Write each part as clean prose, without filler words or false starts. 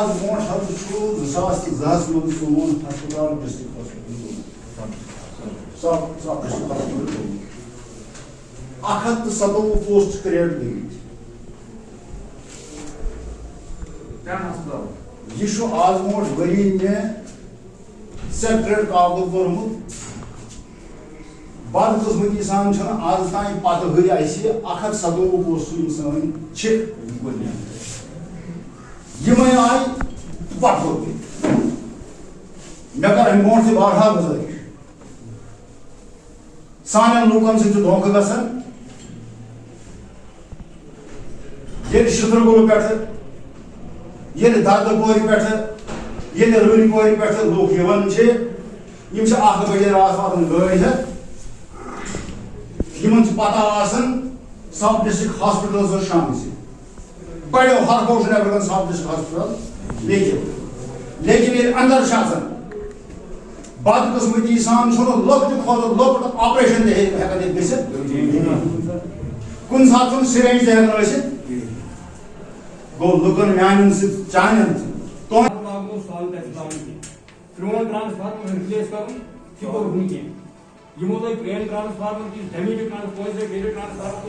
आज ब्रोट हज 2010 मन सोन हस्पताल डिस्ट्रिक्ट हॉस्पिटल सब डिस्ट्रिक्ट हॉस्पिटल 157 पोस्ट क्रिएट गई यह आज ब्रोट वरी में सेक्रेट कागज कोर्मुत बदकिस्मती सान आज तान पत हरी 157 पोस्ट सन यम आय पट मे कर अम ब्रोट से बारहा गुजारिश सान लूकन सोख गसान ये शित्रगुल पे दर्दपोर पे रुनपोर पे लूक बजे रात वातान गाड़ी है पता सब डिस्ट्रिक्ट हॉस्पिटल शाम से बड़ो हर बहुत नबर सब डिस्ट्रिक्ट हॉस्पिटल लेकिन ये अंदर बदकिस्मती सान लकट खुद लकट ऑपरेशन कुन सात सिरेंज गो लुकन मान चान यमो तो प्लेन ट्रांसफार्मर की डैमेज ट्रांसफार्मर डेली ट्रांसफार्मर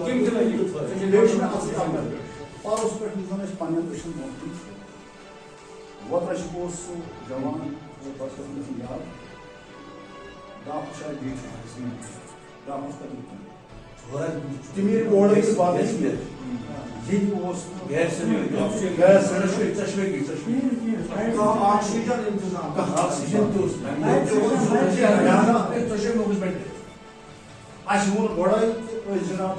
किम चला और उस पर निजाम पानी पेशेंट वो रशकोस जवान वो बस में याद दाफ शायद बीच इसमें दाफ का थोड़ा तिमीर ओड़ इस बात है ये वो गैस चश्मे की का ऑक्सीजन इंतजाम का ऑक्सीजन तो अशमूल बड़ा जनाब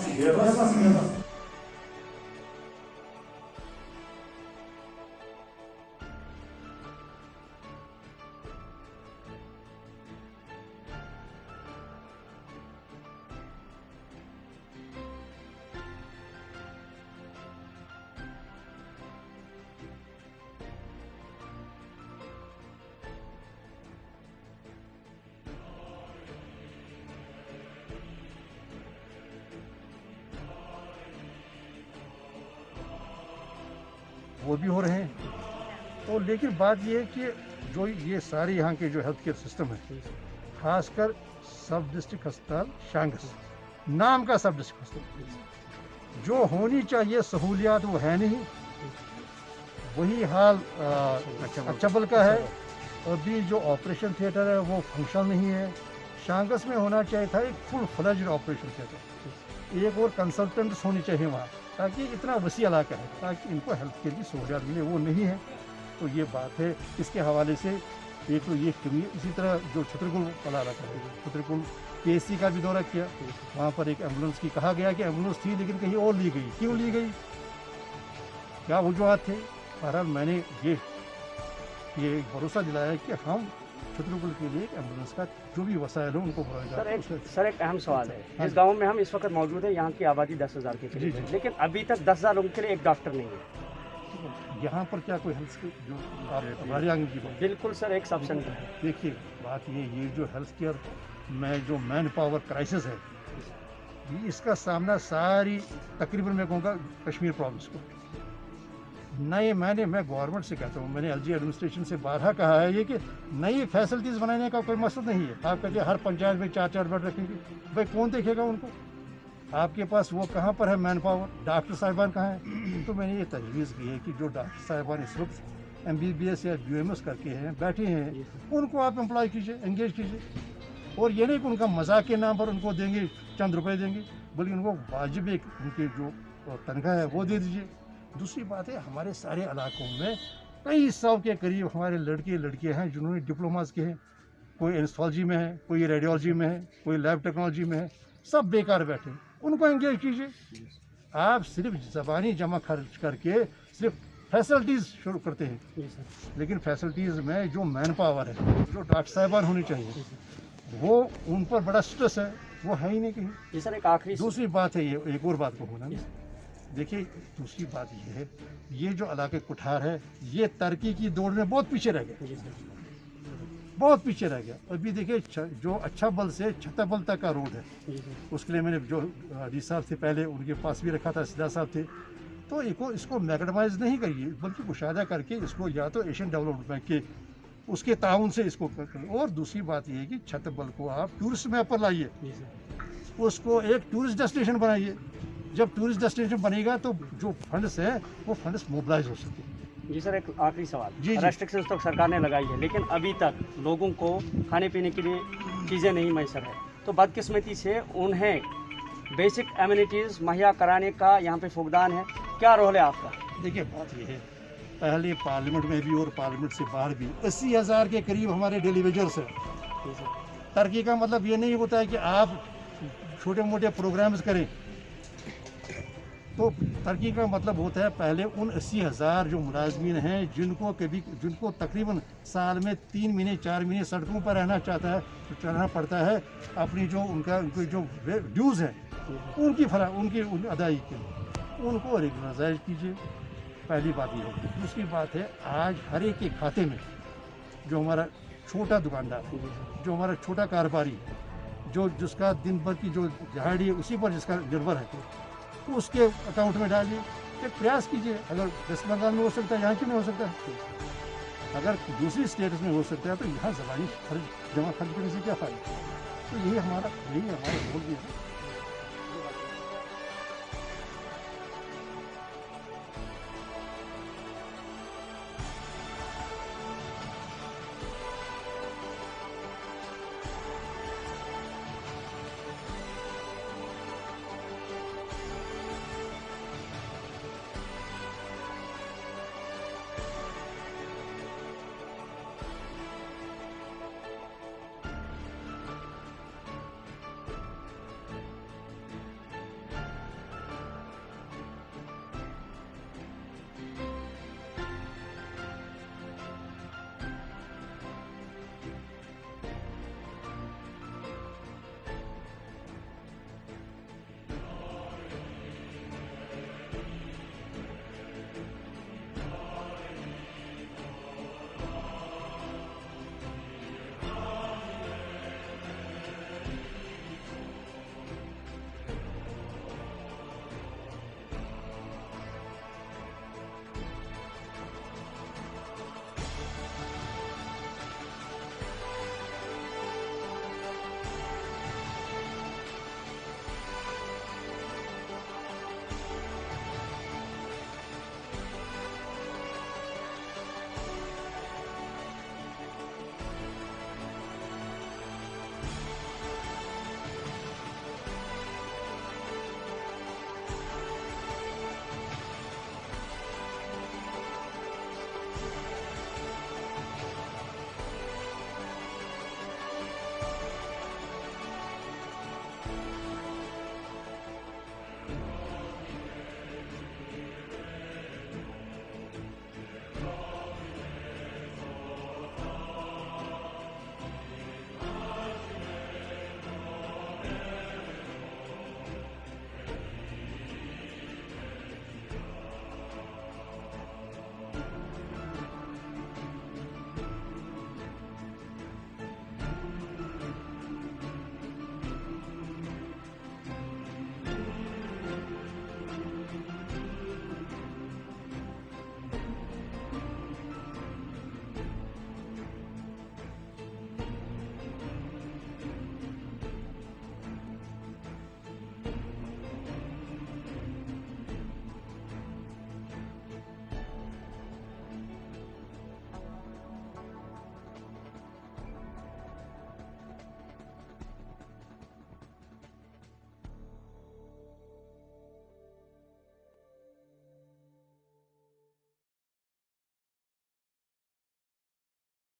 वो भी हो रहे हैं। तो लेकिन बात ये है कि जो ये सारे यहाँ के जो हेल्थ केयर सिस्टम है, खासकर सब डिस्ट्रिक्ट अस्पताल शांगस नाम का सब डिस्ट्रिक्ट अस्पताल, जो होनी चाहिए सहूलियात वो है नहीं। वही हाल अचबल का है। अभी जो ऑपरेशन थिएटर है वो फंक्शन नहीं है। शांगस में होना चाहिए था एक फुल फ्लेज्ड ऑपरेशन थिएटर, एक और कंसल्टेंट्स होनी चाहिए वहाँ, ताकि इतना वसी इलाका है ताकि इनको हेल्थ केयर की सहूलियात मिले, वो नहीं है। तो ये बात है। इसके हवाले से एक तो ये कमी, इसी तरह जो छतरपुर वाला इलाका है, छतरपुर PSC का भी दौरा किया, वहाँ पर एक एम्बुलेंस की कहा गया कि एम्बुलेंस थी लेकिन कहीं और ली गई। क्यों ली गई, क्या वजूहत थे? बहरहाल मैंने ये भरोसा दिलाया कि हम छतरपुर के लिए एम्बुलेंस का जो भी वसाइल हो उनको सर एक अहम सवाल है। इस गांव में हम इस वक्त मौजूद है, यहाँ की आबादी 10,000 के करीब है, लेकिन अभी तक 10,000 लोगों के लिए एक डॉक्टर नहीं है। यहाँ पर क्या कोई हेल्थ जो हमारे आगे की बात? बिल्कुल सर, एक सब सेंटर है। देखिए बात ये जो हेल्थ केयर में जो मैन पावर क्राइसिस है, इसका सामना सारी तकरीबन मैं कहूँगा कश्मीर प्रोविंस को नए मैं गवर्नमेंट से कहता हूँ, मैंने LG एडमिनिस्ट्रेशन से बारहा कहा है ये कि नई फैसिलिटीज़ बनाने का कोई मकसद नहीं है। आप कहते हैं हर पंचायत में 4-4 बेड रखेंगे, भाई कौन देखेगा उनको? आपके पास वो कहाँ पर है मैन पावर? डॉक्टर साहिबान कहाँ हैं? तो मैंने ये तजवीज़ की है कि जो डॉक्टर साहिबान इस वक्त MBBS या UMS करके हैं बैठे हैं, उनको आप एम्प्लॉय कीजिए, एंगेज कीजिए। और ये नहीं कि उनका मजाक के नाम पर उनको देंगे, चंद रुपये देंगे, बल्कि उनको वाजिब एक उनके जो तनख्वाह है वो दे दीजिए। दूसरी बात है, हमारे सारे इलाकों में कई 100 के करीब हमारे लड़के हैं जिन्होंने डिप्लोमास के हैं, कोई एनेस्थेसियोलॉजी में है, कोई रेडियोलॉजी में है, कोई लैब टेक्नोलॉजी में है, सब बेकार बैठे, उनको एंगेज कीजिए। आप सिर्फ ज़बानी जमा खर्च करके सिर्फ फैसिलिटीज़ शुरू करते हैं, लेकिन फैसिलिटीज़ में जो मैन पावर है, जो डॉक्टर साहिबान होनी चाहिए, वो उन पर बड़ा स्ट्रेस है, वो है ही नहीं कहीं। जी सर, एक आखिरी दूसरी बात है, ये एक और बात को होना, देखिए दूसरी बात ये है, ये जो इलाके कुठार है ये तरक्की की दौड़ में बहुत पीछे रह गया, बहुत पीछे रह गया। अभी देखिए जो अच्छा बल से छत्ताबल तक का रोड है, उसके लिए मैंने जो डी साहब थे पहले उनके पास भी रखा था, सिद्धा साहब थे, तो इसको मैगडमाइज नहीं करिए, बल्कि मुशाहिदा करके इसको या तो एशियन डेवलपमेंट बैंक के उसके ताउन से इसको करें। और दूसरी बात ये है कि छतबल को आप टूरिस्ट मैप पर लाइए, उसको एक टूरिस्ट डेस्टिनेशन बनाइए। जब टूरिस्ट डेस्टिनेशन बनेगा तो जो फंड्स है वो फंड्स मोबिलाइज हो सके। जी सर, एक आखिरी सवाल। जी। रेस्ट्रिक्शंस तो सरकार ने लगाई है, लेकिन अभी तक लोगों को खाने पीने के लिए चीज़ें नहीं मैसर है, तो बदकिस्मती से उन्हें बेसिक एमिनिटीज़ मुहैया कराने का यहाँ पे फुकदान है। क्या रोल है आपका? देखिए, बात ये है, पहले पार्लियामेंट में भी और पार्लियामेंट से बाहर भी 80,000 के करीब हमारे डेली वेजर्स हैं। जी सर। तरक्की का मतलब ये नहीं होता है कि आप छोटे मोटे प्रोग्राम्स करें, तो तरक्की का मतलब होता है पहले उन 80,000 जो मुलाजमीन हैं जिनको तकरीबन साल में 3 महीने 4 महीने सड़कों पर रहना पड़ता है, अपनी जो उनकी जो ड्यूज़ है उनकी अदायगी के लिए उनको रेगुलराइज कीजिए। पहली बात ये है। दूसरी बात है, आज हर एक के खाते में जो हमारा छोटा दुकानदार है, जो हमारा छोटा कारोबारी है, जिसका दिन भर की जो दिहाड़ी है उसी पर जिसका निर्भर है, तो उसके अकाउंट में डालिए। एक प्रयास कीजिए, अगर वेस्ट बंगाल में हो सकता है, यहाँ क्यों नहीं हो सकता है? अगर दूसरी स्टेट्स में हो सकता है तो यहाँ ज़बानी खर्च जमा खर्च करने से क्या फ़ायदा? तो यही हमारा रोल भी है।